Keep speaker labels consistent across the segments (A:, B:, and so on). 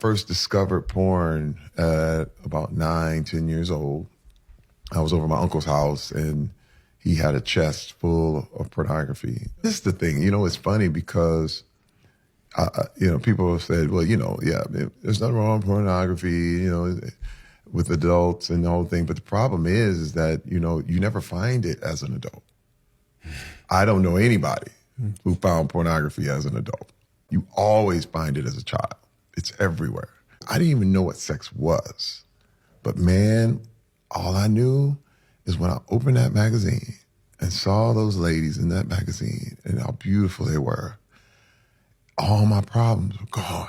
A: first discovered porn at about 9, 10 years old. I was over at my uncle's house and he had a chest full of pornography. This is the thing, it's funny because, people have said, well, there's nothing wrong with pornography, with adults and the whole thing. But the problem is that, you never find it as an adult. I don't know anybody who found pornography as an adult. You always find it as a child. It's everywhere. I didn't even know what sex was. But man, all I knew is when I opened that magazine and saw those ladies in that magazine and how beautiful they were, all my problems were gone.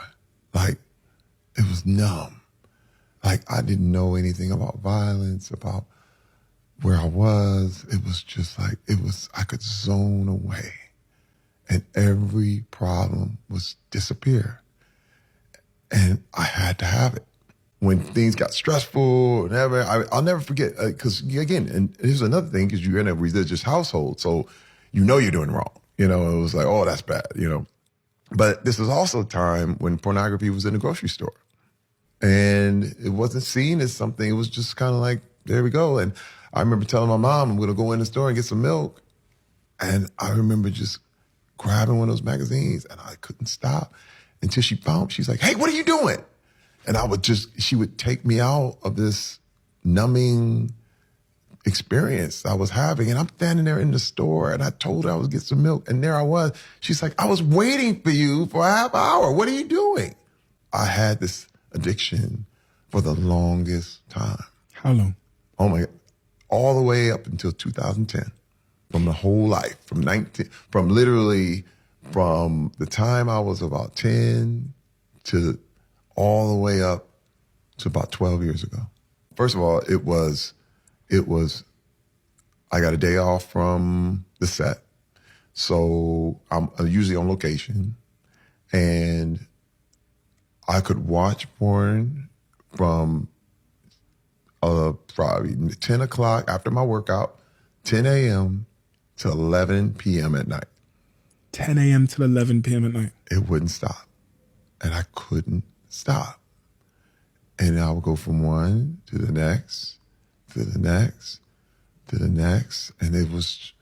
A: Like, it was numb. Like, I didn't know anything about violence, about where I was. It was just like, I could zone away. And every problem was disappear. And I had to have it. When things got stressful, whatever, I'll never forget, because again, and here's another thing, because you're in a religious household, so you're doing wrong. It was like, oh, that's bad, But this was also a time when pornography was in the grocery store. And it wasn't seen as something, it was just kind of like, there we go. And I remember telling my mom, I'm going to go in the store and get some milk. And I remember just grabbing one of those magazines, and I couldn't stop until she's like, hey, what are you doing? And she would take me out of this numbing experience I was having. And I'm standing there in the store and I told her I was get some milk. And there I was. She's like, I was waiting for you for a half hour. What are you doing? I had this addiction for the longest time.
B: How long?
A: Oh my God. All the way up until 2010. From the whole life, from the time I was about 10 to all the way up to about 12 years ago. First of all, it was, I got a day off from the set. So I'm usually on location and I could watch porn from probably 10 o'clock after my workout, 10 a.m. to 11 p.m. at night.
B: 10 a.m. till 11 p.m. at night.
A: It wouldn't stop. And I couldn't stop. And I would go from one to the next, to the next, to the next. And it was,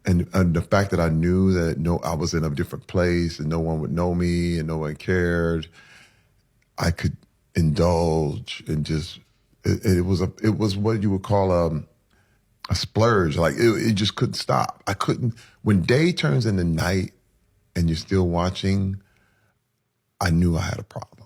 A: and the fact that I knew that I was in a different place and no one would know me and no one cared, I could indulge and just, it was what you would call a splurge. Like it just couldn't stop. I couldn't, when day turns into night and you're still watching, I knew I had a problem.